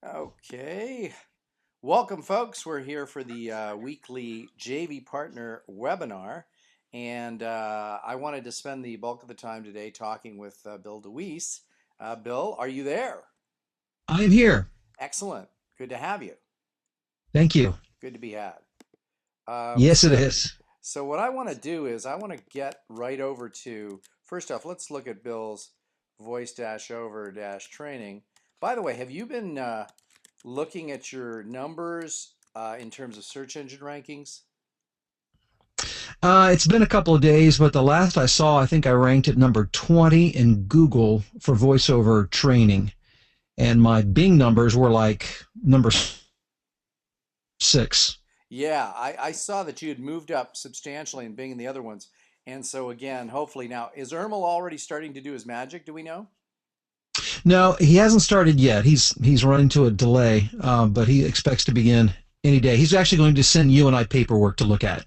Okay. Welcome, folks. We're here for the weekly JV Partner webinar. And I wanted to spend the bulk of the time today talking with Bill DeWeese. Bill, are you there? I'm here. Excellent. Good to have you. Thank you. Good to be had. Um, Yes, it so, is. so what I want to do is I want to get right over to, first off, let's look at Bill's voice dash over dash training. By the way, have you been looking at your numbers in terms of search engine rankings? It's been a couple of days, but the last I saw, I think I ranked at number 20 in Google for voiceover training. And my Bing numbers were like number six. Yeah, I saw that you had moved up substantially in Bing and the other ones. And so again, hopefully now, is Ermal already starting to do his magic? Do we know? No, he hasn't started yet. He's running to a delay, but he expects to begin any day. He's actually going to send you and I paperwork to look at,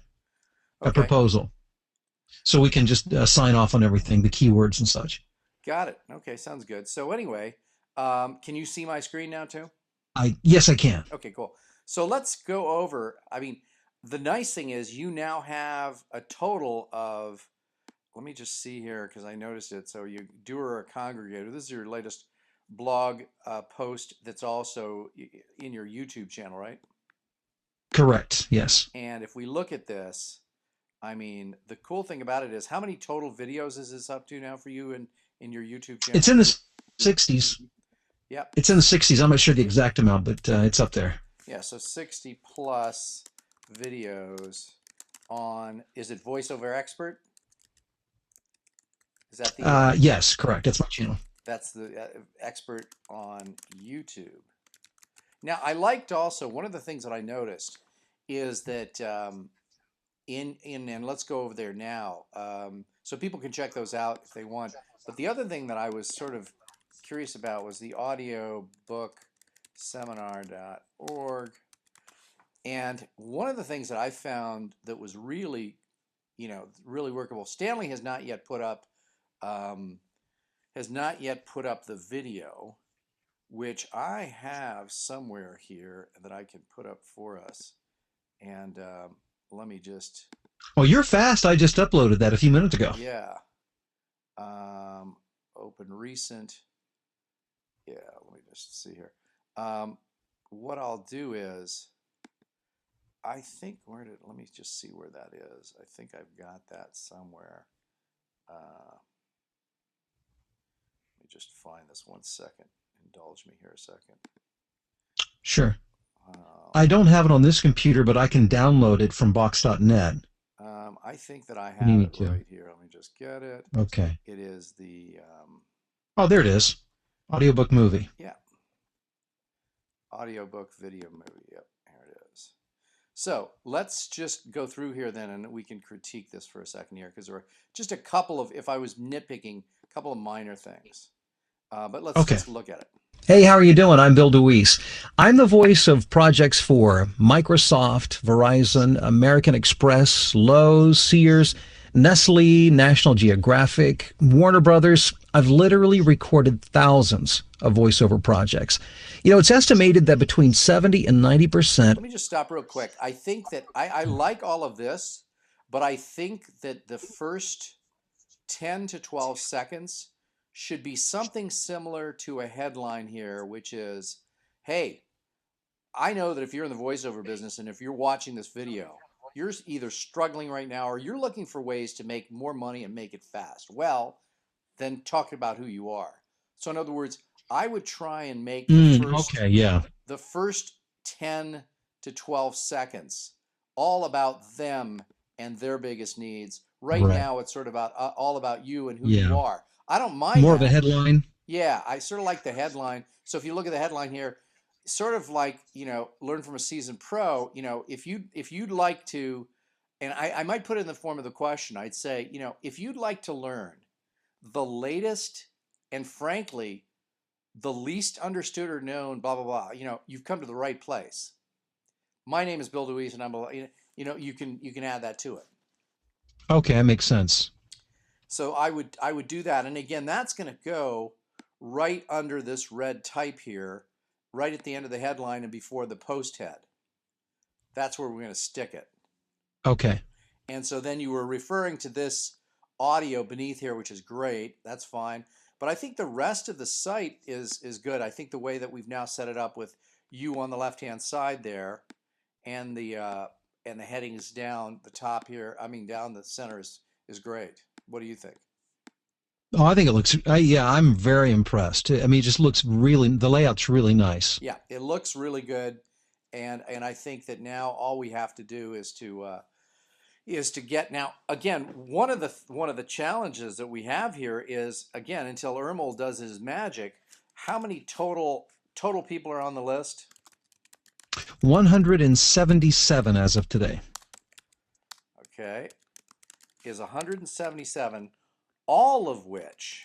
a Okay, proposal, so we can just sign off on everything, the keywords and such. got it. Okay, sounds good. So anyway, can you see my screen now too? Yes, I can. Okay, cool. So let's go over. I mean, the nice thing is you now have a total of, let me just see here because I noticed it. So you doer or congregator. This is your latest blog post that's also in your YouTube channel, right? Correct. Yes. And if we look at this, I mean, the cool thing about it is how many total videos is this up to now for you in your YouTube It's channel? in the 60s. Yep. It's in the 60s. I'm not sure the exact amount, but it's up there. Yeah, so 60 plus videos on, is it VoiceOver Expert? Is that the, Yes, correct. That's my channel. that's the expert on YouTube. Now, I liked also, one of the things that I noticed is that and let's go over there now, so people can check those out if they want. But the other thing that I was sort of curious about was the audiobook.seminar.org. And one of the things that I found that was really, really workable. Stanley um, has not yet put up the video, which I have somewhere here that I can put up for us. And let me just, Oh, you're fast. I just uploaded that a few minutes ago. yeah, open recent. Yeah, let me just see here. What I'll do is, I think, let me just see where that is. I think I've got that somewhere. Let me just find this 1 second. Indulge me here a second. Sure. I Um, don't have it on this computer, but I can download it from box.net. I think that I If you have it need to. right here. Let me just get it. Okay. It is the, Oh, there it is. Audiobook movie. yeah, audiobook video movie. Yep, here it is. So let's just go through here then, and we can critique this for a second here, because there are just a couple of, if I was nitpicking, a couple of minor things. But let's Okay. just look at it. Hey, how are you doing? I'm Bill DeWeese. I'm the voice of projects for Microsoft, Verizon, American Express, Lowe's, Sears, Nestle, National Geographic, Warner Brothers. I've literally recorded thousands of voiceover projects. It's estimated that between 70 and 90%. Let me just stop real quick. I think that I like all of this, but I think that the first 10 to 12 seconds should be something similar to a headline here, which is, hey, I know that if you're in the voiceover business and if you're watching this video, you're either struggling right now or you're looking for ways to make more money and make it fast. Well, then talk about who you are. So in other words, I would try and make Okay, yeah. the first 10 to 12 seconds all about them and their biggest needs. Right Right. now it's sort of about all about you and who you Yeah. are. I don't mind More of a that. headline. Yeah, I sort of like the headline. So if you look at the headline here, sort of like, learn from a seasoned pro, if you'd like to, and I might put it in the form of the question, I'd say, if you'd like to learn the latest and frankly the least understood or known, blah blah blah, you've come to the right place. My name is Bill Deweese, and you can add that to it. Okay, that makes sense. So I would do that, and again, that's going to go right under this red type here, right at the end of the headline and before the post head. That's where we're going to stick it. Okay. And so then you were referring to this audio beneath here, which is great. That's fine. But I think the rest of the site is good. I think the way that we've now set it up with you on the left hand side there, and the headings down the top here. I mean, down the center is great. What do you think? Oh, I think it looks, yeah, I'm very impressed. I mean, it just looks really, the layout's really nice. Yeah, it looks really good, and I think that now all we have to do is to get now again one of the challenges that we have here is again until Ermel does his magic, how many total people are on the list? 177 as of today. Okay, is 177, all of which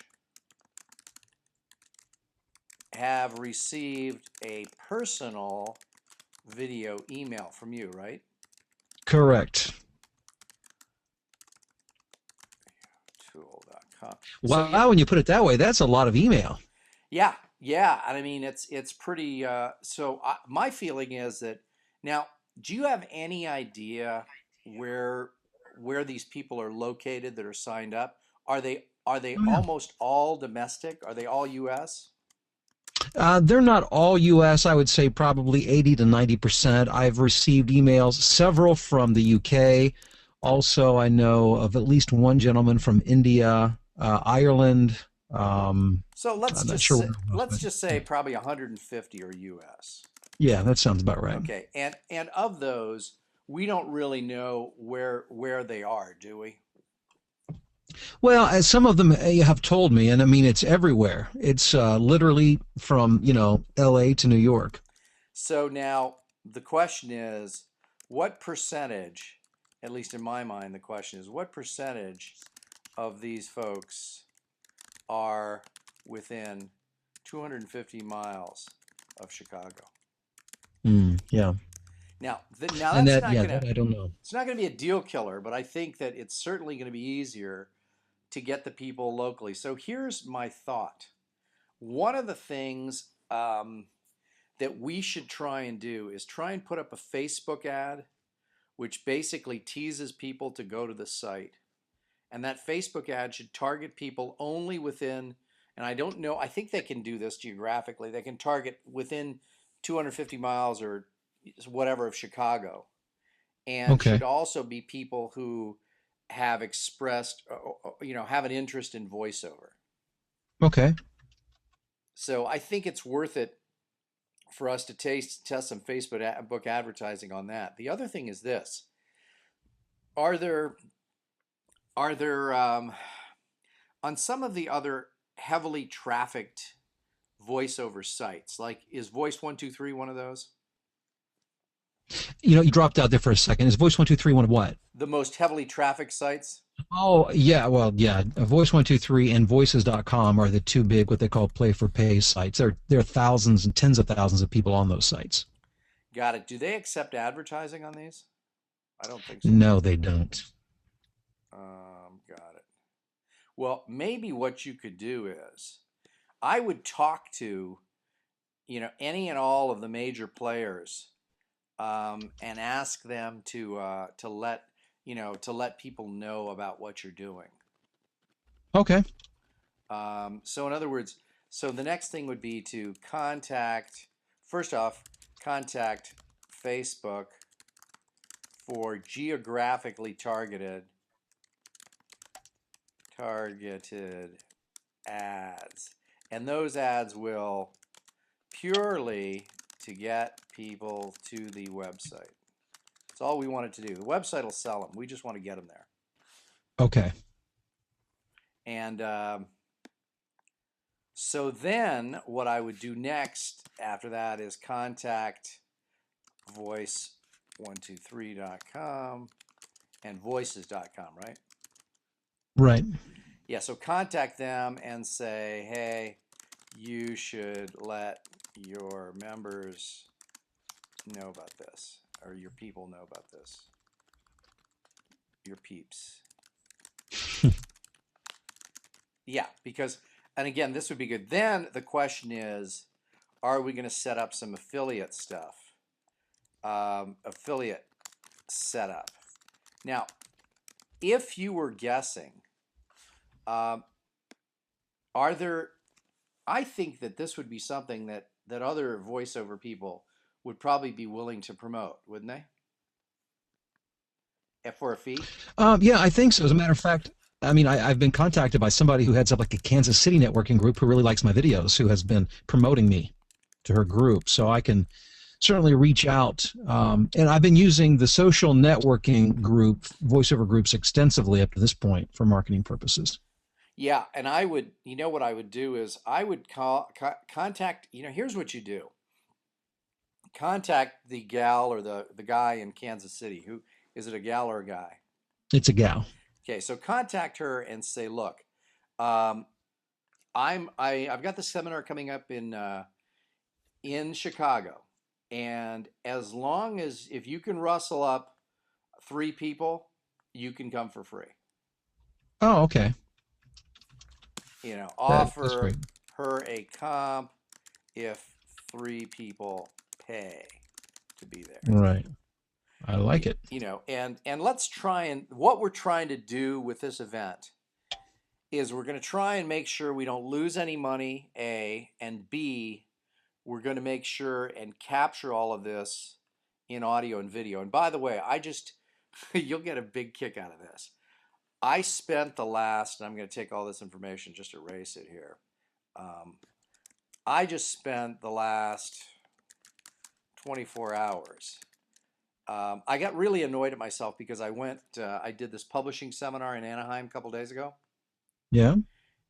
have received a personal video email from you, right? Correct. Tool.com. So yeah, Wow, when you put it that way, that's a lot of email. yeah, yeah. And I mean, it's pretty. My feeling is that now, do you have any idea where where these people are located that are signed up? Are they Oh, yeah. almost all domestic? Are they all U.S.? They're not all U.S. I would say probably 80 to 90%. I've received emails, several from the UK. Also, I know of at least one gentleman from India, Ireland. So I'm not sure where else, let's but just say yeah. probably 150 are U.S. Yeah, that sounds about right. Okay, and of those, we don't really know where they are, do we? Well, as some of them have told me, and I mean, it's everywhere. It's literally from, LA to New York. So now the question is, what percentage, at least in my mind, the question is, what percentage of these folks are within 250 miles of Chicago? Yeah. Now And that's that, not yeah, gonna that I don't know. it's not gonna be a deal killer, but I think that it's certainly gonna be easier to get the people locally. So here's my thought. One of the things that we should try and do is try and put up a Facebook ad, which basically teases people to go to the site. And that Facebook ad should target people only within, and I don't know, I think they can do this geographically. They can target within 250 miles or whatever of Chicago, and Okay. should also be people who have expressed, have an interest in voiceover. Okay. So I think it's worth it for us to test some Facebook advertising on that. The other thing is this: are there are there on some of the other heavily trafficked voiceover sites, like is Voice 123 one of those? You dropped out there for a second. Is Voice 123 one of what? The most heavily trafficked sites? Oh, yeah. Well, yeah. Voice 123 and voices.com are the two big, what they call play for pay sites. There are thousands and tens of thousands of people on those sites. Got it. Do they accept advertising on these? I don't think so. No, they don't. Got it. Well, maybe what you could do is I would talk to, any and all of the major players, and ask them to let people know about what you're doing. Okay. So in other words, so the next thing would be to first off, contact Facebook for geographically targeted ads. And those ads will purely to get people to the website. That's all we wanted to do. The website will sell them. We just want to get them there. Okay. And so then what I would do next after that is contact voice123.com and voices.com, right? Right. Yeah, so contact them and say, hey, you should let your members know about this, or your people know about this, your peeps. Yeah, because, and again, this would be good. Then the question is, are we going to set up some affiliate stuff? Affiliate setup. Now, if you were guessing, um, are there? I think that this would be something that other voiceover people would probably be willing to promote, wouldn't they? For a fee. Yeah, I think so. As a matter of fact, I mean, I've been contacted by somebody who heads up like a Kansas City networking group who really likes my videos, who has been promoting me to her group. So I can certainly reach out. And I've been using the social networking group, voiceover groups extensively up to this point for marketing purposes. Yeah, and I would, what I would do is I would contact, here's what you do. Contact the gal or the guy in Kansas City. Who is it, a gal or a guy? It's a gal. Okay, so contact her and say, look, um, I've got the seminar coming up in Chicago, and as long as if you can rustle up 3 people, you can come for free. Oh, okay. Offer That's great. her a comp if 3 people pay to be there. Right. I like it. And let's try, and what we're trying to do with this event is we're going to try and make sure we don't lose any money, A, and B, we're going to make sure and capture all of this in audio and video. And by the way, you'll get a big kick out of this. I spent the last, and I'm going to take all this information, just erase it here. I just spent the last 24 hours. I got really annoyed at myself because I did this publishing seminar in Anaheim a couple days ago, Yeah.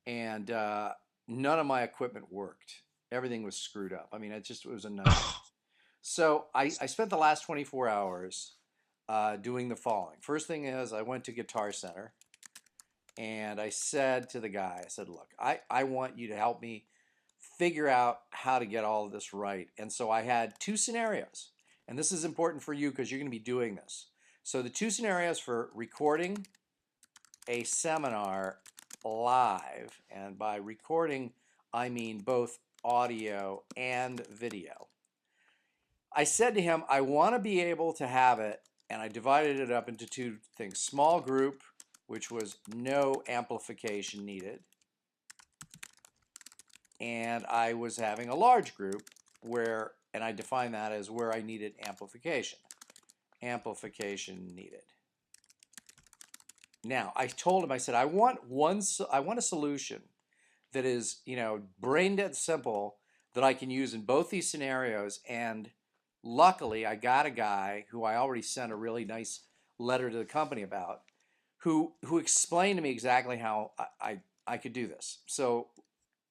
and none of my equipment worked. Everything was screwed up. I mean, it was a nightmare. So I spent the last 24 hours doing the following. First thing is I went to Guitar Center and I said to the guy, I said, look, I want you to help me figure out how to get all of this right. And so I had 2 scenarios. And this is important for you because you're going to be doing this. So the 2 scenarios for recording a seminar live, and by recording, I mean both audio and video. I said to him, I want to be able to have it, and I divided it up into 2 things. Small group, which was no amplification needed, and I was having a large group and I defined that as where I needed amplification. Amplification needed. Now, I told him, I said, I want a solution that is, brain dead simple that I can use in both these scenarios. And luckily, I got a guy who I already sent a really nice letter to the company about, who explained to me exactly how I could do this. So,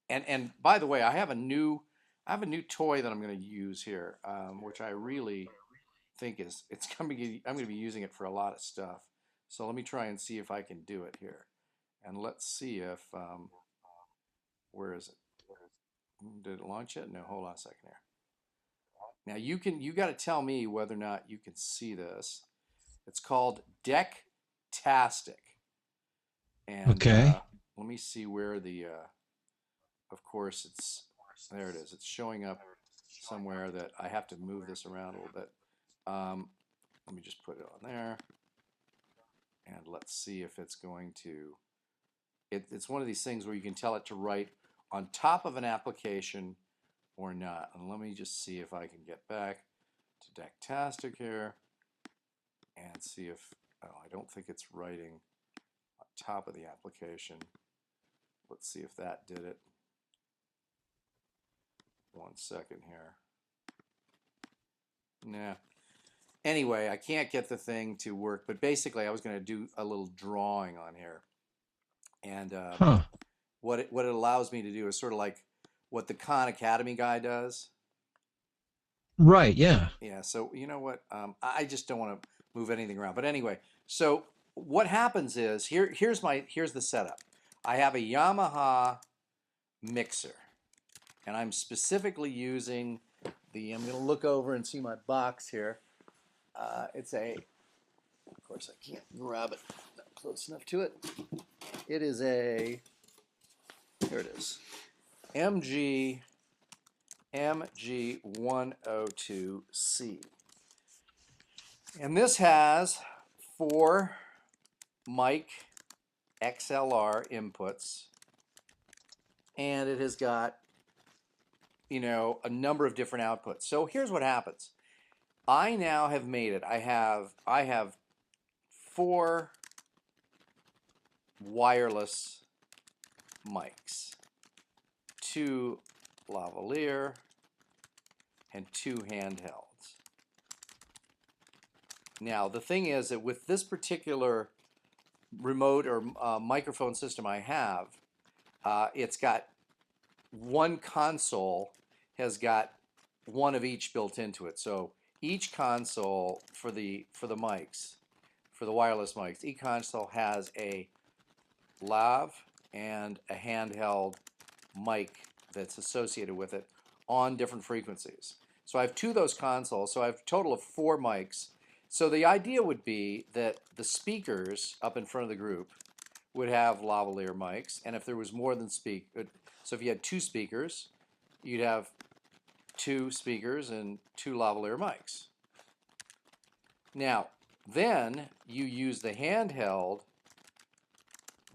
and by the way, I have a new toy that I'm going to use here, which I really think I'm going to be using it for a lot of stuff. So let me try and see if I can do it here, and let's see if where is it? Did it launch yet? No, hold on a second here. Now you got to tell me whether or not you can see this. It's called Decktastic, and Okay. let me see where of course there it is. It's showing up somewhere that I have to move this around a little bit. Let me just put it on there, and let's see if it's going to. It's one of these things where you can tell it to write on top of an application or not. And let me just see if I can get back to Decktastic here and see if, oh, I don't think it's writing on top of the application. Let's see if that did it. 1 second here. Nah. Anyway, I can't get the thing to work, but basically I was going to do a little drawing on here. And Huh. what it allows me to do is sort of like what the Khan Academy guy does. Right. Yeah. Yeah, so you know what? I just don't want to move anything around. But anyway, so what happens is here's the setup. I have a Yamaha mixer, and I'm specifically using I'm going to look over and see my box here. Of course I can't grab it, not close enough to it. It is here it is, MG MG102C. And this has 4 mic XLR inputs, and it has got, a number of different outputs. So here's what happens. I now have made it. I have 4 wireless mics, 2 lavalier and 2 handhelds. Now the thing is that with this particular remote or microphone system I have, it's got one console has got one of each built into it. So each console for the mics, for the wireless mics, each console has a lav and a handheld mic that's associated with it on different frequencies. So I have 2 of those consoles, so I have a total of 4 mics. So the idea would be that the speakers up in front of the group would have lavalier mics, and if there was more than so if you had 2 speakers, you'd have 2 speakers and 2 lavalier mics. Now, then you use the handheld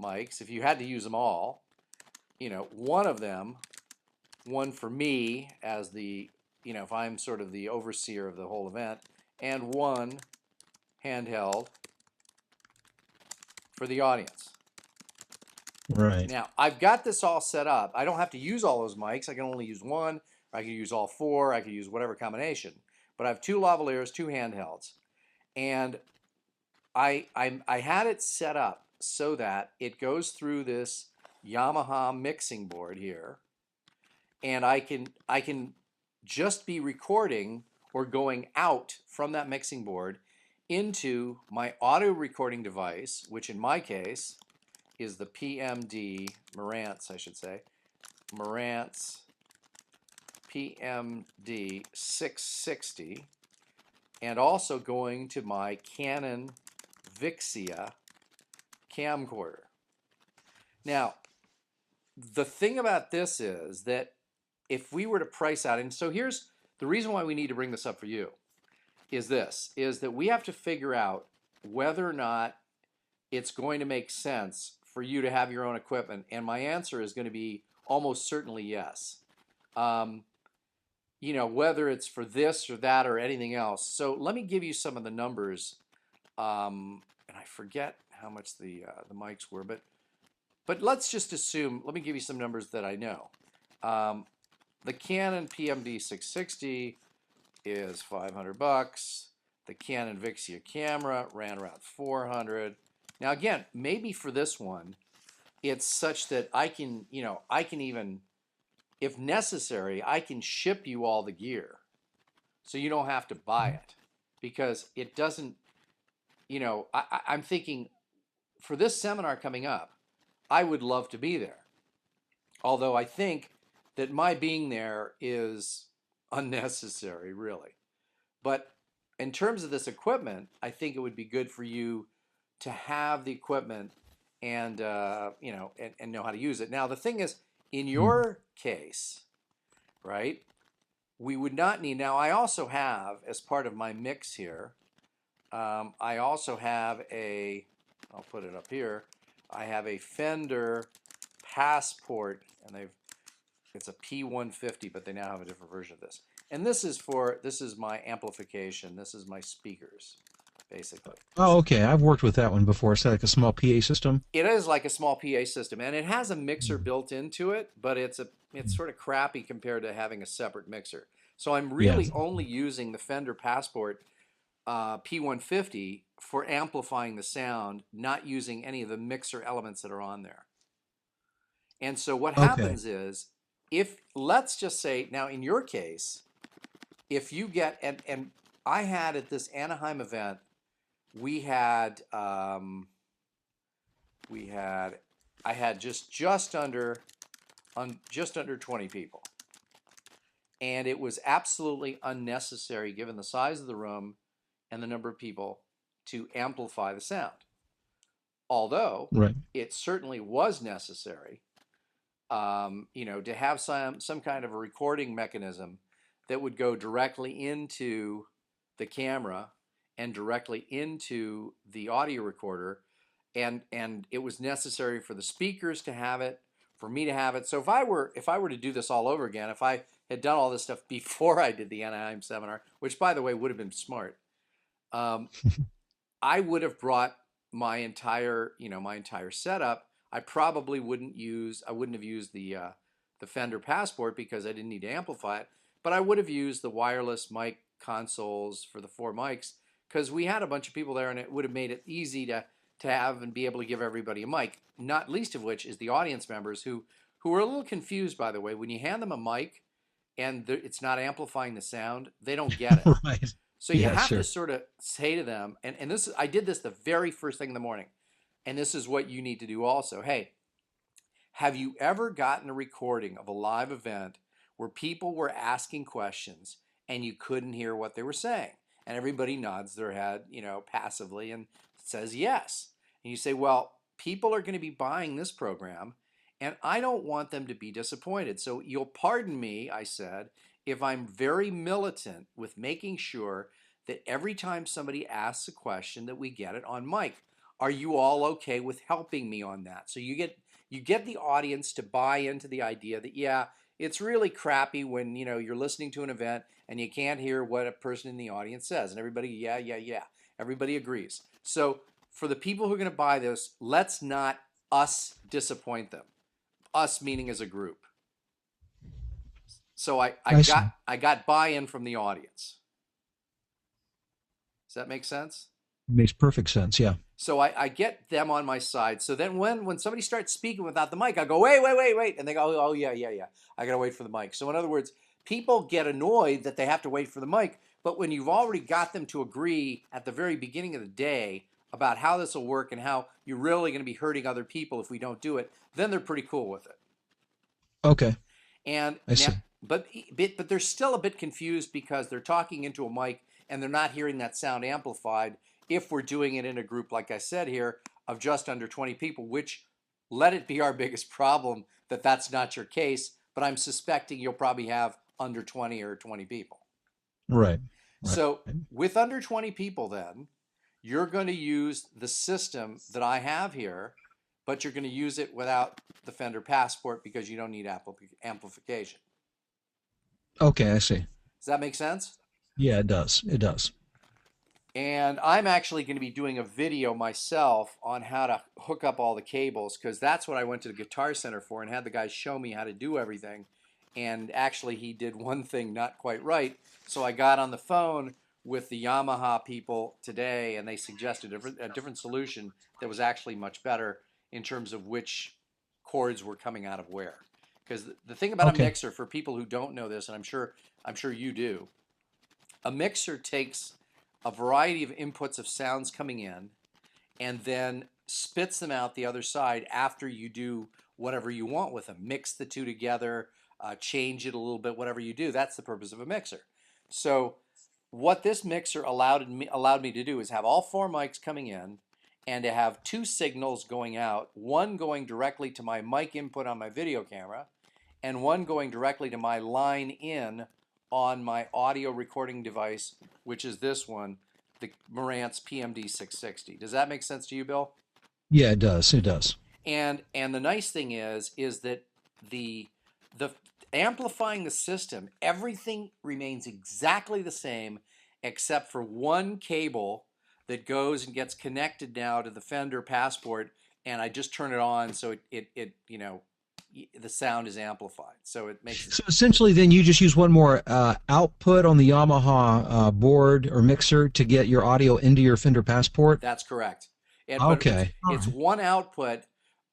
mics. If you had to use them all, one of them, one for me as the, if I'm sort of the overseer of the whole event, and one handheld for the audience. Right. Now, I've got this all set up. I don't have to use all those mics. I can only use one. I can use all 4. I can use whatever combination. But I have 2 lavaliers, 2 handhelds. And I had it set up so that it goes through this Yamaha mixing board here, and I can just be recording or going out from that mixing board into my auto recording device, which in my case is the PMD Marantz, I should say, Marantz PMD 660, and also going to my Canon Vixia camcorder. Now, the thing about this is that if we were to price out, and so here's the reason why we need to bring this up for you, is that we have to figure out whether or not it's going to make sense for you to have your own equipment, and my answer is going to be almost certainly yes. Whether it's for this or that or anything else. So let me give you some of the numbers, and I forget how much the mics were, but let's just assume. Let me give you some numbers that I know. The Canon PMD 660 is $500. The Canon Vixia camera ran around $400. Now again, maybe for this one, it's such that I can even, if necessary, I can ship you all the gear, so you don't have to buy it, because it doesn't. I'm thinking for this seminar coming up, I would love to be there. Although I think that my being there is unnecessary, really. But in terms of this equipment, I think it would be good for you to have the equipment and and know how to use it. Now the thing is, in your case, right, we would not need. Now I also have, as part of my mix here, I also have I'll put it up here. I have a Fender Passport, and it's a P150, but they now have a different version of this. And this is my amplification. This is my speakers, basically. Oh, okay. I've worked with that one before. It's like a small PA system. It is like a small PA system, and it has a mixer built into it, but it's sort of crappy compared to having a separate mixer. So I'm really Yes. only using the Fender Passport P150 for amplifying the sound, not using any of the mixer elements that are on there. And so what Okay. happens is, if let's just say now in your case, if you get and I had at this Anaheim event, we had I had just under 20 people, and it was absolutely unnecessary given the size of the room and the number of people to amplify the sound. Although Right. it certainly was necessary, to have some kind of a recording mechanism that would go directly into the camera and directly into the audio recorder, and it was necessary for the speakers to have it, for me to have it. So if I were to do this all over again, if I had done all this stuff before I did the Anaheim seminar, which by the way would have been smart, um, I would have brought my entire setup. I wouldn't have used the Fender Passport because I didn't need to amplify it, but I would have used the wireless mic consoles for the four mics because we had a bunch of people there, and it would have made it easy to have and be able to give everybody a mic. Not least of which is the audience members who are a little confused, by the way, when you hand them a mic and it's not amplifying the sound, they don't get it. Right. So you Yeah, have to sure. sort of say to them, and this I did this the very first thing in the morning, and this is what you need to do also. Hey, have you ever gotten a recording of a live event where people were asking questions and you couldn't hear what they were saying? And everybody nods their head, passively and says yes. And you say, well, people are going to be buying this program and I don't want them to be disappointed. So you'll pardon me, I said, if I'm very militant with making sure that every time somebody asks a question that we get it on mic. Are you all okay with helping me on that? So you get the audience to buy into the idea that yeah, it's really crappy when you're listening to an event and you can't hear what a person in the audience says, and everybody yeah yeah yeah, everybody agrees. So for the people who are going to buy this, let's not us disappoint them. Us meaning as a group. So I, I I got see. I got buy-in from the audience. Does that make sense? Makes perfect sense. Yeah. So I get them on my side. So then when somebody starts speaking without the mic, I go, wait, wait, wait, wait. And they go, oh, yeah, yeah, yeah. I got to wait for the mic. So in other words, people get annoyed that they have to wait for the mic. But when you've already got them to agree at the very beginning of the day about how this will work and how you're really going to be hurting other people if we don't do it, then they're pretty cool with it. Okay. And I now, see. but they're still a bit confused because they're talking into a mic and they're not hearing that sound amplified. If we're doing it in a group, like I said here, of just under 20 people, which let it be our biggest problem that that's not your case. But I'm suspecting you'll probably have under 20 or 20 people. Right. Right. So with under 20 people, then you're going to use the system that I have here, but you're going to use it without the Fender Passport because you don't need amplification. Okay, I see. Does that make sense? Yeah, it does. It does. And I'm actually going to be doing a video myself on how to hook up all the cables because that's what I went to the Guitar Center for and had the guy show me how to do everything. And actually, he did one thing not quite right. So I got on the phone with the Yamaha people today and they suggested a different solution that was actually much better in terms of which chords were coming out of where. Because the thing about a Okay. mixer, for people who don't know this, and I'm sure you do, a mixer takes a variety of inputs of sounds coming in and then spits them out the other side after you do whatever you want with them. Mix the two together, change it a little bit, whatever you do. That's the purpose of a mixer. So what this mixer allowed me to do is have all four mics coming in and to have two signals going out, one going directly to my mic input on my video camera and one going directly to my line in on my audio recording device, which is this one, the Marantz PMD 660. Does that make sense to you, Bill? Yeah, it does. It does. And the nice thing is that the amplifying the system, everything remains exactly the same except for one cable that goes and gets connected now to the Fender Passport, and I just turn it on so it the sound is amplified. So it makes it. So essentially, then you just use one more output on the Yamaha board or mixer to get your audio into your Fender Passport. That's correct. But it's Okay. All it's right. one output,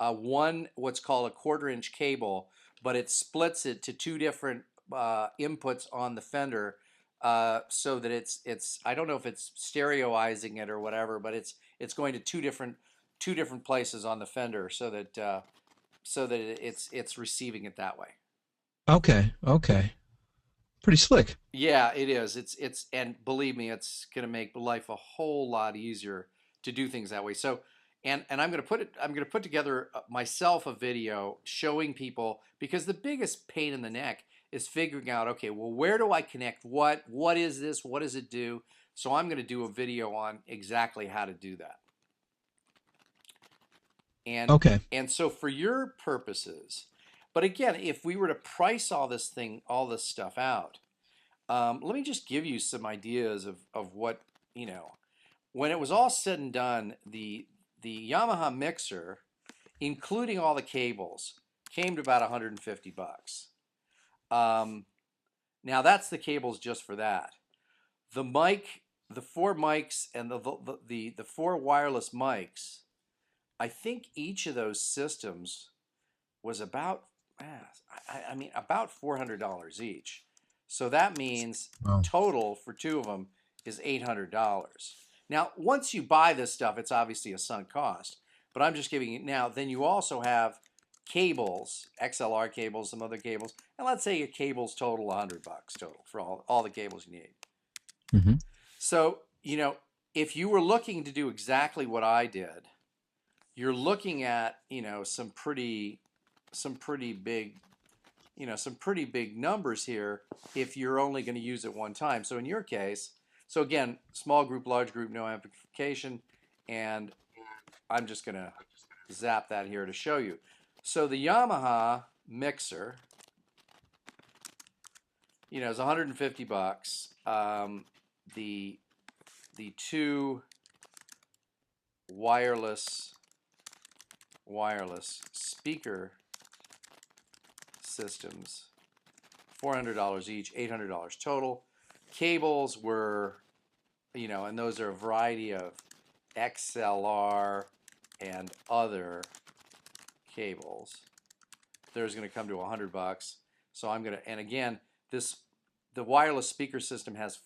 one what's called a quarter-inch cable, but it splits it to two different inputs on the Fender, so that it's I don't know if it's stereoizing it or whatever, but it's going to two different places on the Fender, so that it's receiving it that way. Okay. Okay. Pretty slick. Yeah, it is. And believe me, it's going to make life a whole lot easier to do things that way. So, and I'm going to put together myself a video showing people, because the biggest pain in the neck is figuring out, okay, well, where do I connect what is this, what does it do? So I'm going to do a video on exactly how to do that. And Okay. and so for your purposes, but again, if we were to price all this stuff out, let me just give you some ideas of what, when it was all said and done, the Yamaha mixer, including all the cables, came to about 150 bucks. Now that's the cables just for that. The mic, the four mics, and the four wireless mics, I think each of those systems was about, I mean, about $400 each. So that means Wow. total for two of them is $800. Now, once you buy this stuff, it's obviously a sunk cost, but I'm just giving you now. Then you also have cables, XLR cables, some other cables, and let's say your cables total $100 total for all the cables you need. Mm-hmm. So, if you were looking to do exactly what I did, you're looking at, some pretty big, some pretty big numbers here if you're only going to use it one time. So in your case, so again, small group, large group, no amplification, and I'm just going to zap that here to show you. So the Yamaha mixer, is 150 bucks. The two wireless speaker systems, $400 each, $800 total. Cables were, and those are a variety of XLR and other cables. There's going to come to $100. So I'm going to, and again, the wireless speaker system has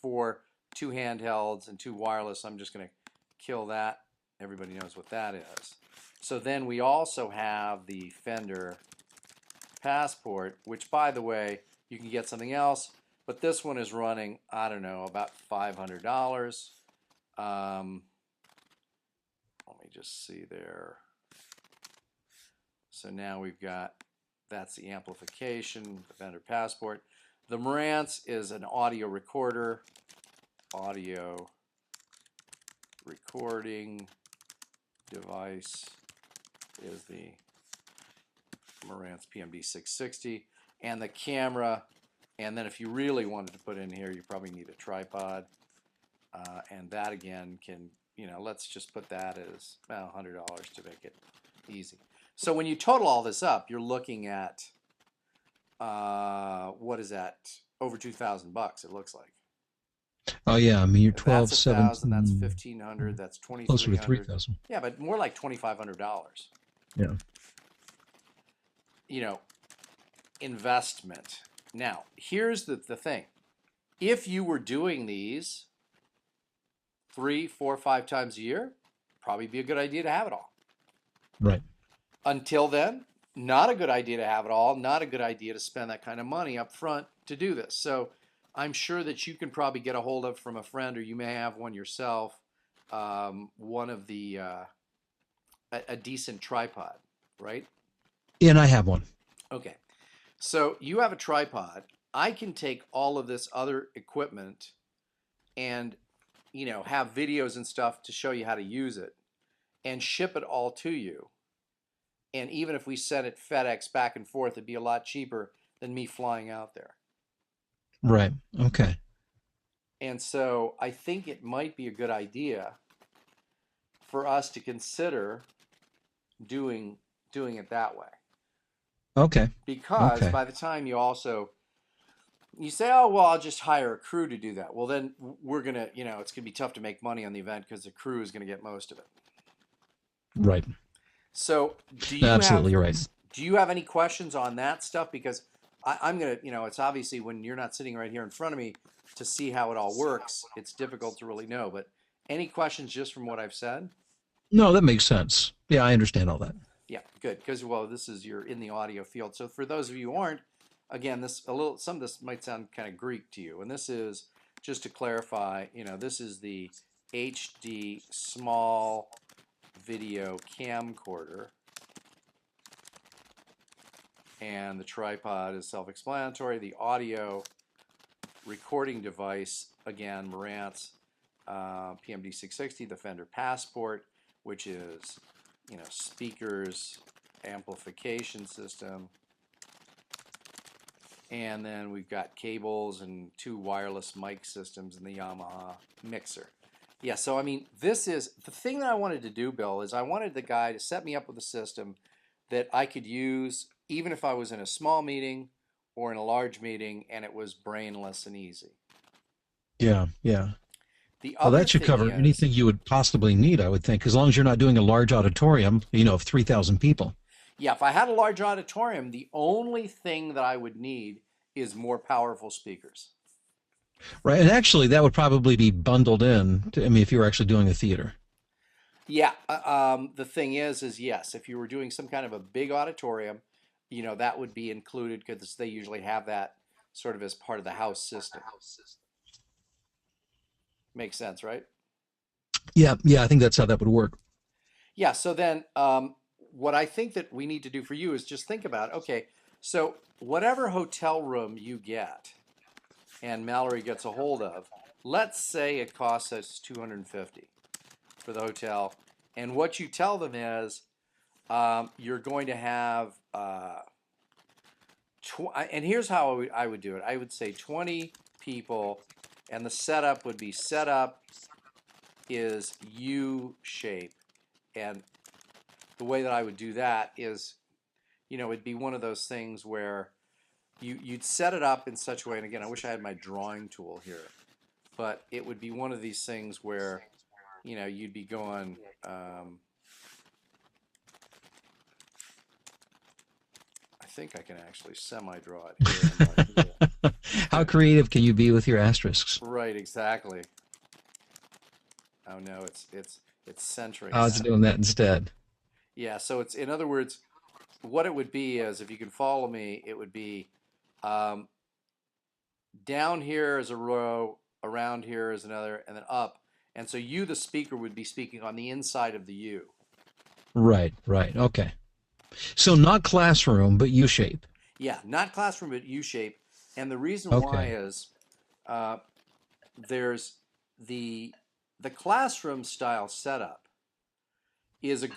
two handhelds and two wireless. I'm just going to kill that. Everybody knows what that is. So then we also have the Fender Passport, which, by the way, you can get something else, but this one is running, I don't know, about $500. Let me just see there. So now we've got, that's the amplification, the Fender Passport. The Marantz is an audio recorder, audio recording device is the Marantz PMD 660, and the camera. And then if you really wanted to put in here, you probably need a tripod, and that again can, let's just put that as, well, $100 to make it easy. So when you total all this up, you're looking at what is that? Over 2,000 bucks. It looks like. Oh yeah, I mean you're That's 12, 1,000. That's 17, 1,500. That's closer to 2,300. 3,000. Yeah, but more like $2,500. Yeah. Investment. Now, here's the thing. If you were doing these 3, 4, 5 times a year, probably be a good idea to have it all. Right. Until then, not a good idea to have it all. Not a good idea to spend that kind of money up front to do this. So I'm sure that you can probably get a hold of from a friend, or you may have one yourself, one of the a decent tripod, right? And I have one. Okay. So you have a tripod. I can take all of this other equipment and, have videos and stuff to show you how to use it and ship it all to you. And even if we sent it FedEx back and forth, it'd be a lot cheaper than me flying out there. Right. Okay. And so I think it might be a good idea for us to consider doing it that way. Okay. Because Okay. by the time you say, oh, well, I'll just hire a crew to do that. Well, then we're going to, it's going to be tough to make money on the event because the crew is going to get most of it. Right. So Absolutely right. do you have any questions on that stuff? Because I'm going to, it's obviously when you're not sitting right here in front of me to see how it all works, it's difficult to really know. But any questions just from what I've said? No, that makes sense. Yeah, I understand all that. Yeah, good. Because, well, you're in the audio field. So for those of you who aren't, again, some of this might sound kind of Greek to you. And this is, just to clarify, this is the HD small video camcorder. And the tripod is self-explanatory. The audio recording device, again, Marantz PMD 660, the Fender Passport, which is, speakers, amplification system. And then we've got cables and 2 wireless mic systems in the Yamaha mixer. Yeah, so I mean, this is the thing that I wanted to do, Bill, is I wanted the guy to set me up with a system that I could use even if I was in a small meeting or in a large meeting and it was brainless and easy. Yeah, yeah. The Well, other that should thing cover is, anything you would possibly need, I would think, as long as you're not doing a large auditorium, of 3,000 people. yeah, if I had a large auditorium, the only thing that I would need is more powerful speakers. Right. And actually, that would probably be bundled in, I mean, if you were actually doing a theater. Yeah, the thing is yes, if you were doing some kind of a big auditorium, that would be included because they usually have that sort of as part of the house system. Makes sense, right? Yeah, yeah, I think that's how that would work. Yeah, so then what I think that we need to do for you is just think about, okay, so whatever hotel room you get and Mallory gets a hold of, let's say it costs us 250 for the hotel. And what you tell them is you're going to have, and here's how I would do it. I would say 20 people, and the setup would be setup is U shape. And the way that I would do that is, it'd be one of those things where you'd set it up in such a way, and again, I wish I had my drawing tool here, but it would be one of these things where, you'd be going, I think I can actually semi-draw it here. How creative can you be with your asterisks? Right, exactly. Oh no, it's centering I was now. doing that instead. Yeah, so it's in other words, what it would be is if you can follow me, it would be um, down here is a row, around here is another, and then up. And so you, the speaker, would be speaking on the inside of the U. Right, right. Okay. So not classroom, but U shape. Yeah, not classroom, but U shape. And the reason why Okay. is uh, there's the the classroom style setup is a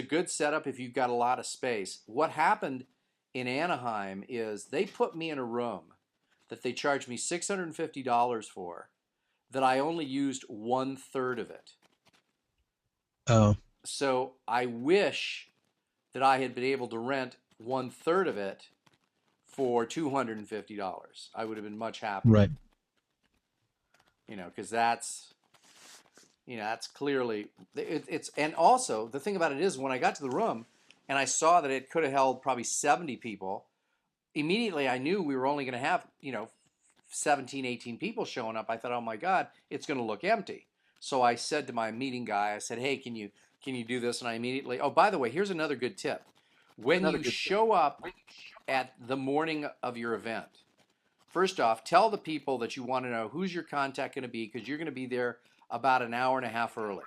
good setup if you've got a lot of space. What happened in Anaheim is they put me in a room that they charged me $650 for that I only used 1/3 of it. Oh, So I wish that I had been able to rent 1/3 of it for $250. I would have been much happier, right. because that's clearly it's. And also the thing about it is when I got to the room and I saw that it could have held probably 70 people, immediately I knew we were only going to have 17, 18 people showing up. I thought, oh my God, it's going to look empty. So I said to my meeting guy, I said, hey, can you do this? And I immediately, oh, by the way, here's another good tip. When you show up at the morning of your event, first off, tell the people that you want to know who's your contact going to be because you're going to be there about an hour and a half early.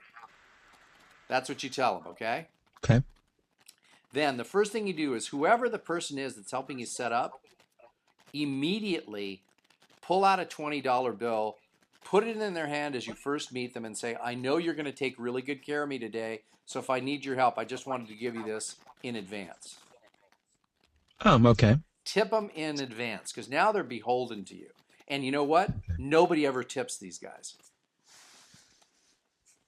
That's what you tell them, okay? Okay. Then the first thing you do is whoever the person is that's helping you set up, immediately pull out a $20 bill, put it in their hand as you first meet them, and say, I know you're going to take really good care of me today, so if I need your help, I just wanted to give you this in advance. Okay. Tip them in advance because now they're beholden to you. And you know what? Nobody ever tips these guys.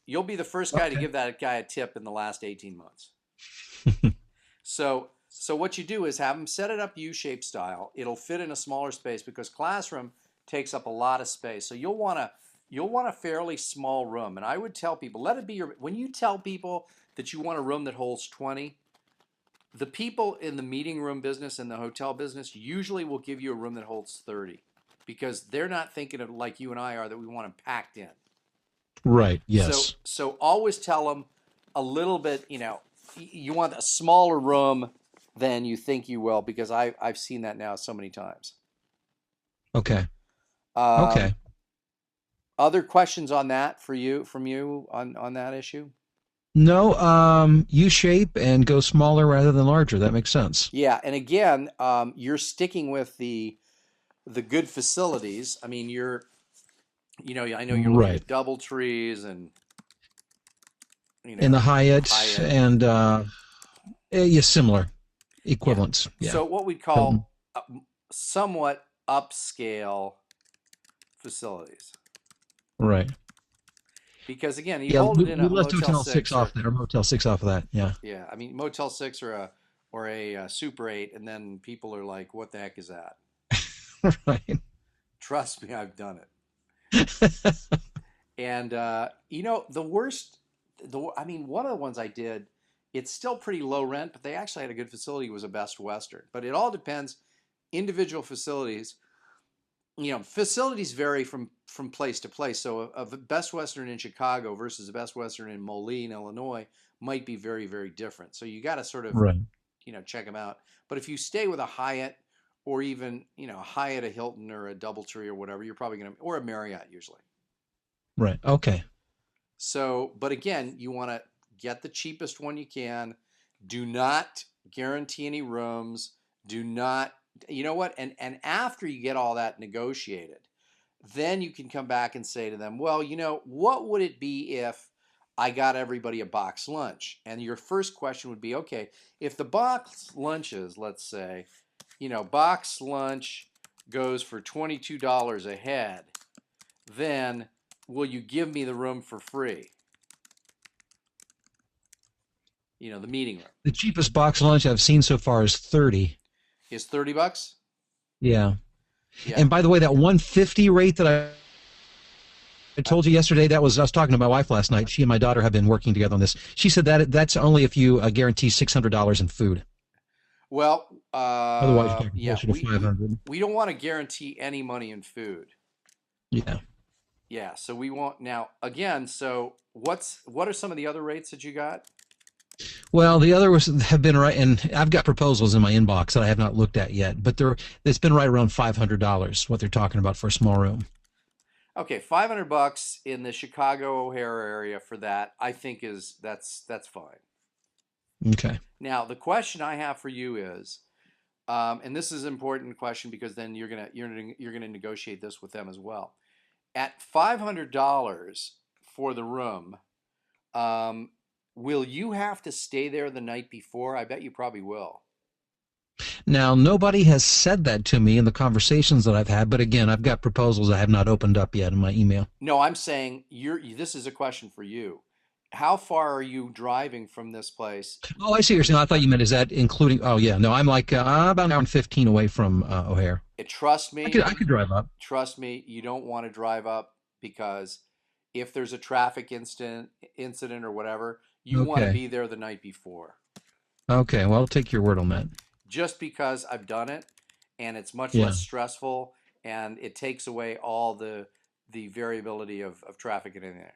You'll be the first guy to Okay. give that guy a tip in the last 18 months. So what you do is have them set it up U-shaped style. It'll fit in a smaller space because classroom takes up a lot of space. So you'll want a fairly small room. And I would tell people, let it be when you tell people that you want a room that holds 20, the people in the meeting room business and the hotel business usually will give you a room that holds 30 because they're not thinking of like you and I are that we want them packed in. Right. So Yes. so always tell them a little bit, you want a smaller room than you think you will because I've seen that now so many times. Okay. Um, Okay. Other questions on that for you from you on that issue? No, U shape and go smaller rather than larger. That makes sense. Yeah, and again, you're sticking with the good facilities. I mean, I know you're looking Right. at double trees and In the Hyatt Hyatt. and yeah, similar Yeah. equivalents. Yeah. So what we'd Hilton. call somewhat upscale facilities, Right. because again, you Yeah, hold we, it in we a left Motel Hotel 6 Six off or that, or Motel 6 off of that. Yeah. yeah, I mean Motel Six or a Super Eight, and then people are like, "What the heck is that?" Right. Trust me, I've done it. And the worst, I mean, one of the ones I did, it's still pretty low rent, but they actually had a good facility. Was a Best Western, but it all depends. Individual facilities, facilities vary from place to place. So a Best Western in Chicago versus a Best Western in Moline, Illinois, might be very, very different. So you got to sort of Right. check them out. But if you stay with a Hyatt or even a Hyatt, a Hilton, or a DoubleTree or whatever, you're probably gonna or a Marriott usually. Right. Okay. So, but again, you want to get the cheapest one you can. Do not guarantee any rooms. Do not, you know what? And after you get all that negotiated, then you can come back and say to them, well, what would it be if I got everybody a box lunch? And your first question would be, okay, if the box lunches, let's say, box lunch goes for $22 a head, then will you give me the room for free? The meeting room The cheapest box lunch I've seen so far is 30. is $30. Yeah. Yeah. And by the way, that 150 rate that I I, told you yesterday, I was talking to my wife last night. She and my daughter have been working together on this. She said that that's only if you guarantee $600 in food. well, Otherwise, you're talking yeah, closer to we 500. we don't want to guarantee any money in food. Yeah. Yeah, so we won't now again. So what are some of the other rates that you got? Well, the other was have been right, and I've got proposals in my inbox that I have not looked at yet, but it's been right around $500 what they're talking about for a small room. Okay, $500 in the Chicago O'Hare area for that, I think that's fine. Okay. Now the question I have for you is, and this is an important question because then you're gonna negotiate this with them as well. At $500 for the room, um, will you have to stay there the night before? I bet you probably will. Now, nobody has said that to me in the conversations that I've had, but again, I've got proposals I have not opened up yet in my email. No, I'm saying this is a question for you. How far are you driving from this place? Oh, I see what you're saying. I thought you meant is that including? Oh, yeah. No, I'm like about an hour and 15 away from O'Hare. Trust I me, could drive up. trust me, you don't want to drive up because if there's a traffic incident or whatever, you want to Okay. be there the night before. Okay. Well, I'll take your word on that. Just because I've done it and it's much Yeah. less stressful and it takes away all the variability of traffic in there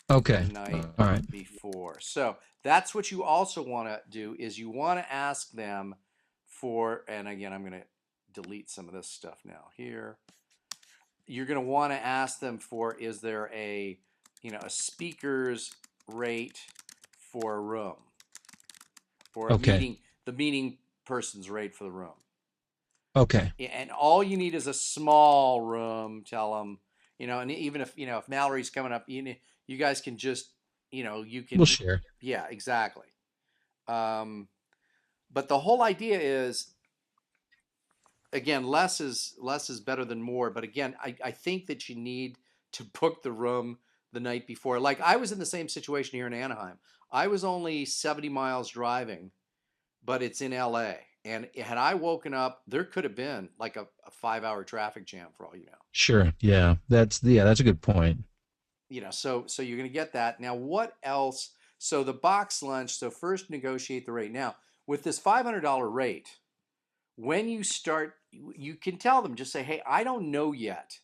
the Okay. night All right. before. So that's what you also want to do is you want to ask them for, and again, I'm going to delete some of this stuff now here. You're going to want to ask them for, is there a speaker's rate for a room or Okay. the meeting person's rate for the room. Okay. And all you need is a small room. Tell them, and even if Mallory's coming up, you guys can just, you We'll can, share. yeah, exactly. Um, but the whole idea is, again, less is better than more. But again, I think that you need to book the room the night before. Like I was in the same situation here in Anaheim. I was only 70 miles driving, but it's in LA. And had I woken up, there could have been like a 5 hour traffic jam for all you know. Sure. That's a good point. So you're gonna get that. Now what else? So the box lunch, so first negotiate the rate. Now, with this $500 rate, when you start, you can tell them, just say, hey, I don't know yet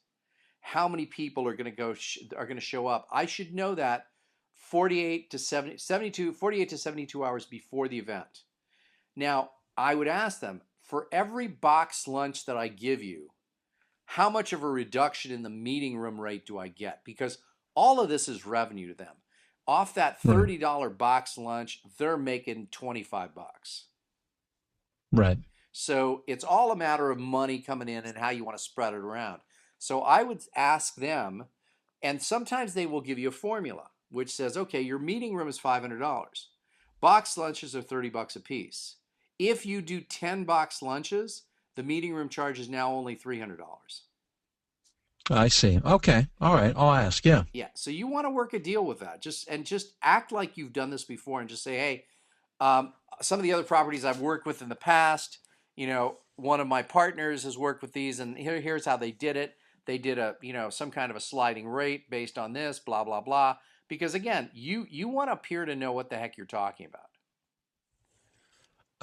how many people are gonna show up. I should know that 48 to 70, 72, 48 to 72 hours before the event. Now, I would ask them, for every box lunch that I give you, how much of a reduction in the meeting room rate do I get? Because all of this is revenue to them. Off that Right. $30 box lunch, they're making 25 bucks. Right. So it's all a matter of money coming in and how you want to spread it around. So I would ask them, and sometimes they will give you a formula which says, okay, your meeting room is $500. Box lunches are 30 bucks a piece. If you do 10 box lunches, the meeting room charge is now only $300. I see. Okay. All right. I'll ask. Yeah. Yeah, so you want to work a deal with that. Just act like you've done this before and just say, hey, some of the other properties I've worked with in the past, one of my partners has worked with these, and here's how they did it. They did some kind of a sliding rate based on this, blah blah blah. Because again, you want to appear to know what the heck you're talking about.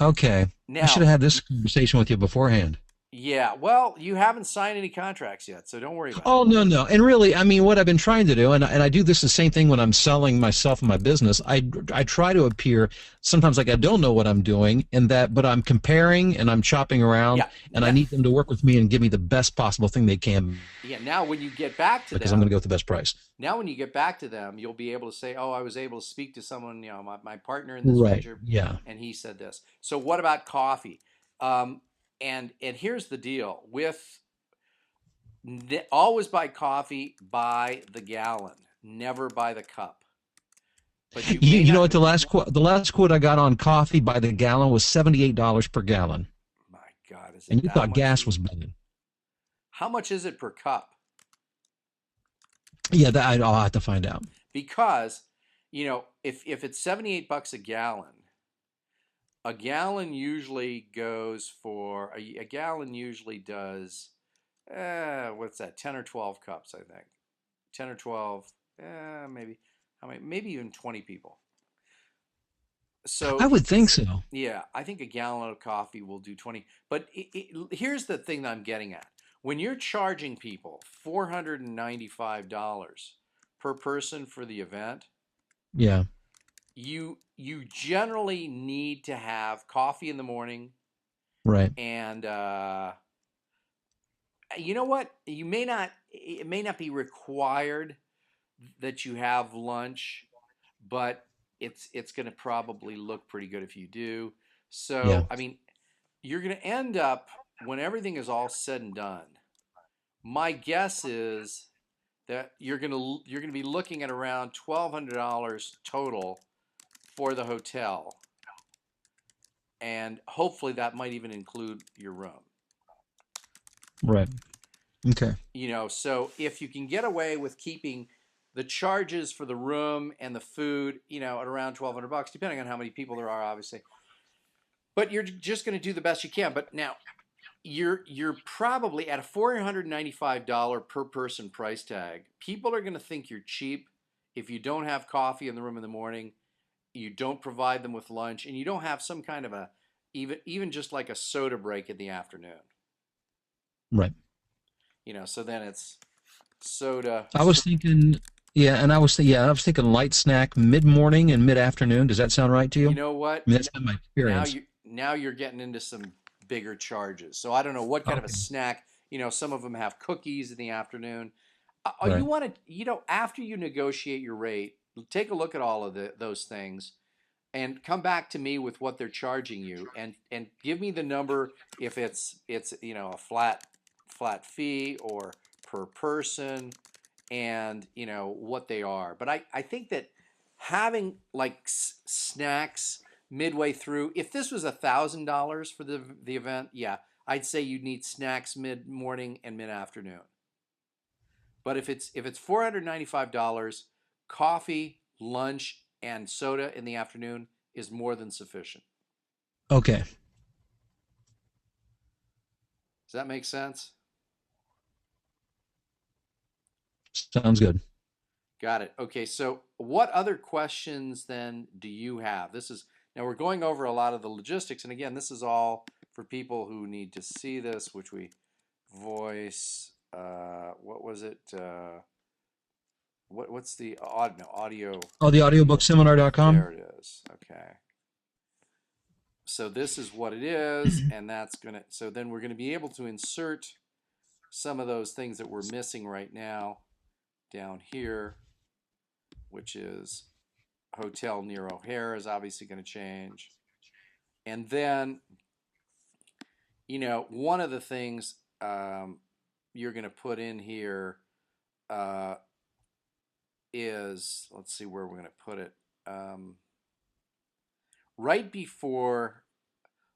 Okay. I should Now, have had this conversation with you beforehand. yeah, well, you haven't signed any contracts yet, so don't worry about it. Oh, no, no. And really, I mean, what I've been trying to do, and I do this the same thing when I'm selling myself and my business. I try to appear sometimes like I don't know what I'm doing, and that, but I'm comparing and I'm chopping around, Yeah, and I need them to work with me and give me the best possible thing they can yeah. Now, when you get back to because I'm going to them, go with the best price. you'll be able to say, "Oh, I was able to speak to someone, my partner in this Right. venture, Yeah. and he said this." So, what about coffee? Um, and here's the deal with always buy coffee by the gallon, never by the cup. But you You, may you know not. what the last quote I got on coffee by the gallon was $78 per gallon, My God, is it and you that thought much gas cheap? was bad. How much is it per cup? Yeah, I'll have to find out. Because if it's 78 bucks a gallon usually goes for a gallon usually does what's that, 10 or 12 cups, I think. 10 or 12, maybe, how many, maybe even 20 people. So I would think so. yeah, I think a gallon of coffee will do 20. But here's the thing that I'm getting at. When you're charging people $495 per person for the event, Yeah. you generally need to have coffee in the morning, Right. and you know what? It may not be required that you have lunch, but it's going to probably look pretty good if you do. Yeah. So, I mean, you're going to end up, when everything is all said and done, my guess is that you're going to be looking at around $1,200 total for the hotel, and hopefully that might even include your room. Right. Okay. So if you can get away with keeping the charges for the room and the food, at around 1,200 bucks, depending on how many people there are, obviously. But you're just going to do the best you can. But now you're probably at a $495 per person price tag. People are going to think you're cheap if you don't have coffee in the room in the morning, you don't provide them with lunch, and you don't have some kind of a, even just like a soda break in the afternoon. Right. So then it's soda. I was thinking, yeah, and I was thinking light snack mid morning and mid afternoon. Does that sound right to you? You I know what? mean, that's been my experience. Now you're getting into some bigger charges. So I don't know what kind of a Okay. snack. Some of them have cookies in the afternoon. You Right. want to, after you negotiate your rate, take a look at all of those things and come back to me with what they're charging you, and give me the number if it's a flat fee or per person, and what they are. But I think that having like snacks midway through, if this was $1,000 for the event, yeah, I'd say you'd need snacks mid morning and mid afternoon. But if it's $495, coffee, lunch, and soda in the afternoon is more than sufficient. Okay. Does that make sense? Sounds good. Got it. Okay, so what other questions then do you have? Now we're going over a lot of the logistics, and again, this is all for people who need to see this, which we voice. What was it? What's the audio? Oh, the audiobook.seminar.com. There it is. Okay. So this is what it is, and so then we're gonna be able to insert some of those things that we're missing right now down here, which is hotel near O'Hare is obviously going to change. And then, one of the things you're going to put in here uh, is, let's see where we're going to put it. Right before,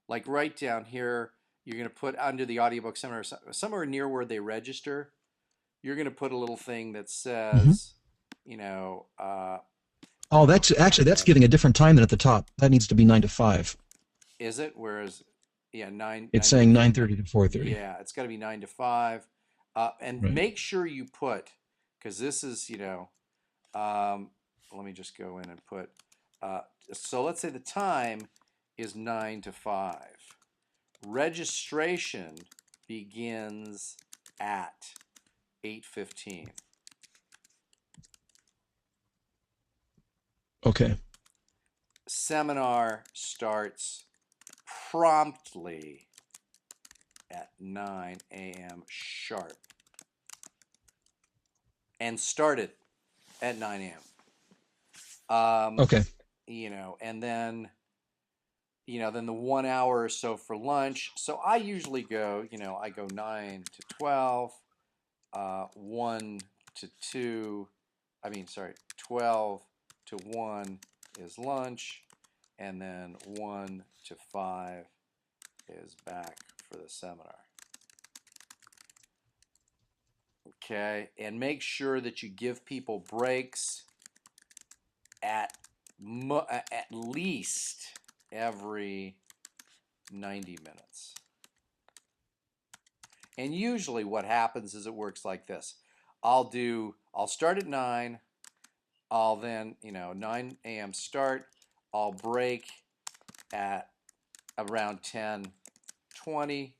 like right down here, you're going to put under the audiobook seminar, somewhere near where they register, you're going to put a little thing that Hmm. says, you know, uh, Oh, that's giving a different time than at the top. That needs to be 9 to 5. is it? Whereas, yeah, It's nine saying thirty. 9:30 to 4:30. Yeah, it's got to be 9 to 5, and Right. make sure you put, because this is, let me just go in and put. Uh, so let's say the time is 9 to 5. Registration begins at 8:15. Okay. Seminar starts promptly at 9 a.m. sharp and started at 9 a.m. Okay. And then then the 1 hour or so for lunch. So I usually go, I go 9 to 12, 1 to 2. I mean, sorry, 12 to 1 is lunch, and then 1 to 5 is back for the seminar. Okay, and make sure that you give people breaks at at least every 90 minutes. And usually what happens is it works like this. I'll start at 9, I'll then, 9 a.m. start, I'll break at around 10:20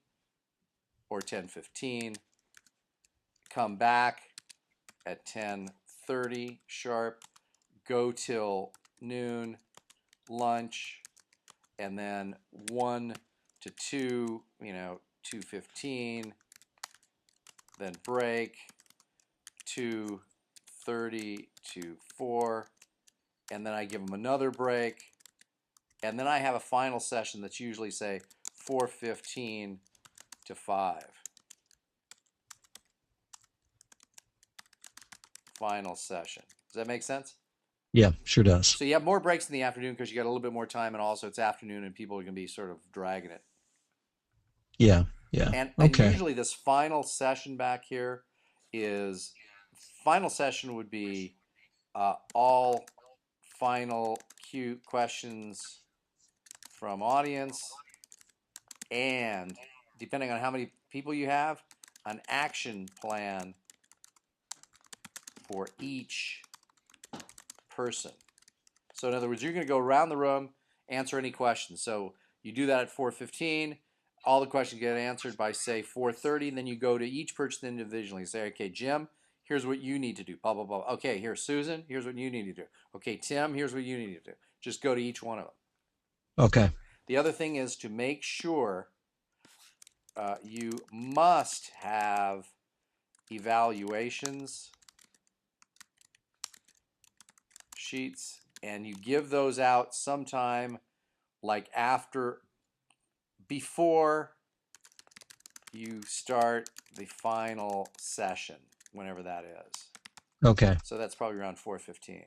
or 10:15, come back at 10:30 sharp, go till noon, lunch, and then 1 to 2, 2:15, then break, 2:30 to 4, and then I give them another break, and then I have a final session that's usually, say, 4:15 to 5. Final session. Does that make sense? Yeah, sure does. So you have more breaks in the afternoon because you got a little bit more time, and also it's afternoon and people are going to be sort of dragging it. Yeah. Yeah. And Okay. usually this final session back here is final session would be all final Q questions from audience, and depending on how many people you have, an action plan for each person. So in other words, you're going to go around the room, answer any questions. So you do that at 4:15. All the questions get answered by, say, 4:30. And then you go to each person individually and say, okay, Jim, here's what you need to do. Blah, blah, blah. Okay, here's Susan. Here's what you need to do. Okay, Tim, here's what you need to do. Just go to each one of them. Okay. The other thing is to make sure you must have evaluations sheets, and you give those out sometime like before you start the final session, whenever that is. Okay. So that's probably around 4:15.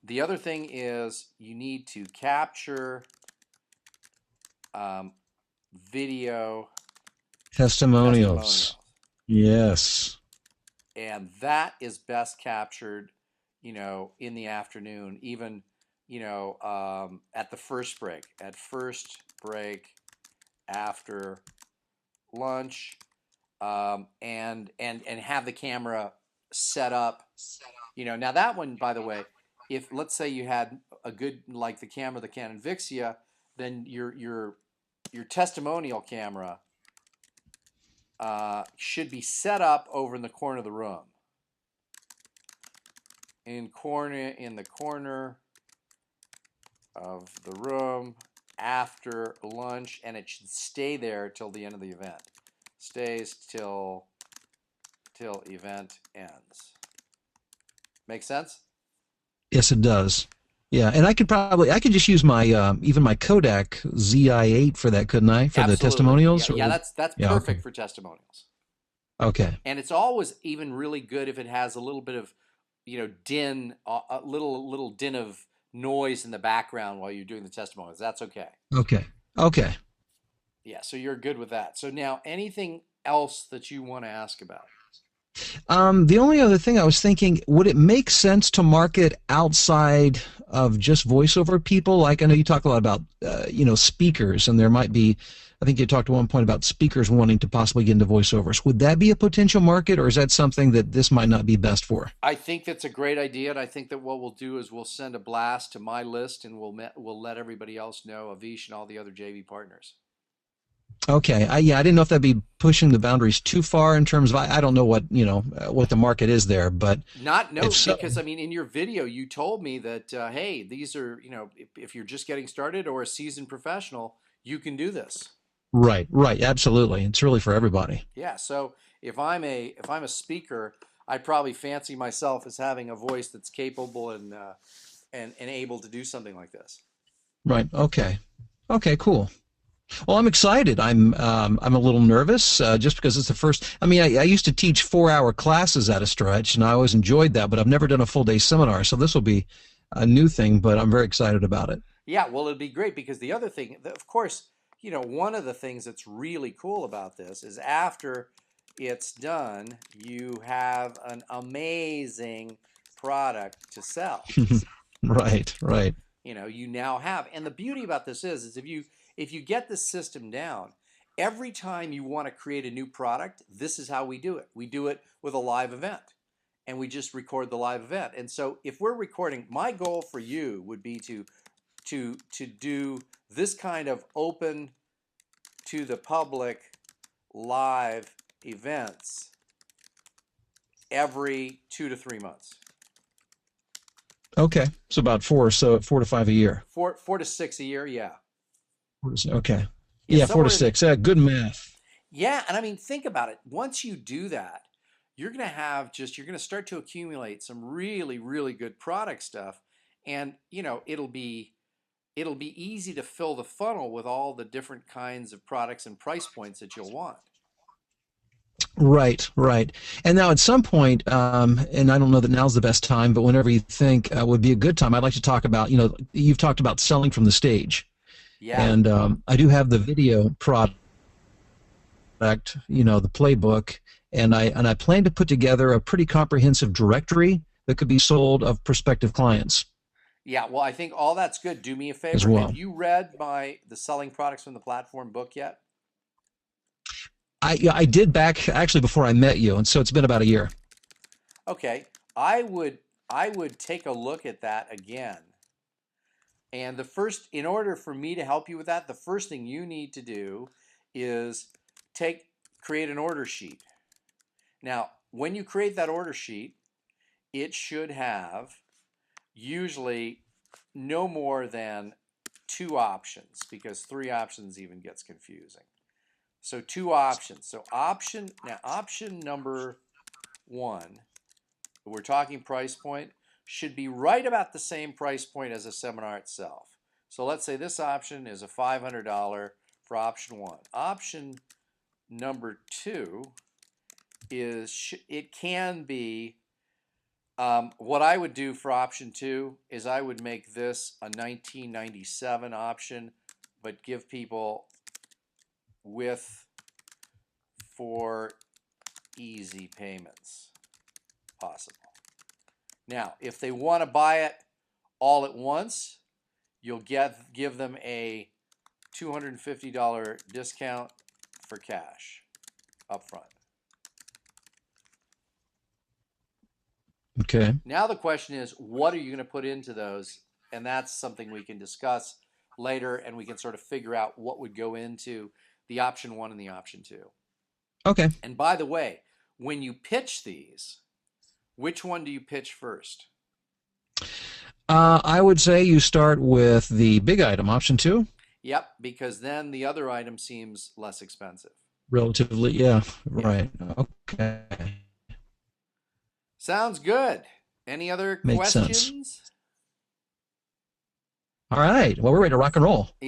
The other thing is you need to capture um, video Testimonials. testimonials, Yes. and that is best captured, in the afternoon, even, at the first break, after lunch, and have the camera set up. Now that one, by the way, if let's say you had a good, like the camera, the Canon Vixia, then your testimonial camera should be set up over in the corner of the room, in the corner of the room after lunch, and it should stay there till the end of the event. Stays till event ends. Make sense? Yes, it does. Yeah, and I could just use my even my Kodak ZI-8 for that, couldn't I? For the Absolutely. Yeah, testimonials? yeah, Or that's yeah, okay. perfect for testimonials. Okay. And it's always even really good if it has a little bit of, din, a little din of noise in the background while you're doing the testimonials. That's okay. Okay. Okay. Yeah, so you're good with that. So now, anything else that you want to ask about? The only other thing I was thinking, would it make sense to market outside of just voiceover people? Like I know you talk a lot about, speakers, and there might be, I think you talked at one point about speakers wanting to possibly get into voiceovers. Would that be a potential market, or is that something that this might not be best for? I think that's a great idea, and I think that what we'll do is we'll send a blast to my list, and we'll let everybody else know, Avish and all the other JV partners. Okay. Yeah, I didn't know if that'd be pushing the boundaries too far in terms of, I don't know what, what the market is there, but Not no, if so, because I mean, in your video, you told me that hey, these are if you're just getting started or a seasoned professional, you can do this. right, right, absolutely. It's really for everybody. Yeah. So if I'm a speaker, I probably fancy myself as having a voice that's capable and able to do something like this. Right. Okay. Okay, cool. Well, I'm excited. I'm a little nervous just because it's the first. I mean, I used to teach 4 hour classes at a stretch, and I always enjoyed that. But I've never done a full day seminar, so this will be a new thing. But I'm very excited about it. Yeah. Well, it'd be great because the other thing, of course, one of the things that's really cool about this is after it's done, you have an amazing product to sell. Right. Right. You now have, and the beauty about this is if you get the system down, every time you want to create a new product, this is how we do it. We do it with a live event, and we just record the live event. And so if we're recording, my goal for you would be to do this kind of open to the public live events every 2 to 3 months. Okay. So about so 4 to 5 a year. 4 to 6 a year, yeah. Okay. Yeah, Yeah, four to somewhere in the, six. Good math. yeah, and I mean, think about it. Once you do that, you're gonna start to accumulate some really, really good product stuff, and it'll be easy to fill the funnel with all the different kinds of products and price points that you'll want. Right, right. And now at some point, and I don't know that now's the best time, but whenever you think would be a good time, I'd like to talk about, you've talked about selling from the stage. Yeah, And I do have the video product, the playbook, and I plan to put together a pretty comprehensive directory that could be sold of prospective clients yeah. Well, I think all that's good. Do me a as favor. Have well. you read my the Selling Products from the Platform book yet? I did back actually before I met you, and so it's been about a year. Okay, I would take a look at that again. And in order for me to help you with that, the first thing you need to do is take create an order sheet. Now, when you create that order sheet, it should have usually no more than two options because three options even gets confusing. So two options. So option number one, we're talking price point, should be right about the same price point as a seminar itself. So let's say this option is a $500 for option one. Option number two is it can be what I would do for option two is I would make this a 1997 option, but give people with for easy payments possible. Now, if they want to buy it all at once, you'll give them a $250 discount for cash up front. Okay. Now the question is, what are you going to put into those? And that's something we can discuss later, and we can sort of figure out what would go into the option one and the option two. Okay. And by the way, when you pitch these, which one do you pitch first? I would say you start with the big item, option two. Yep, because then the other item seems less expensive. Relatively, yeah, Yeah. right. Okay. Sounds good. Any other Makes sense. questions? All right. Well, we're ready to rock and roll.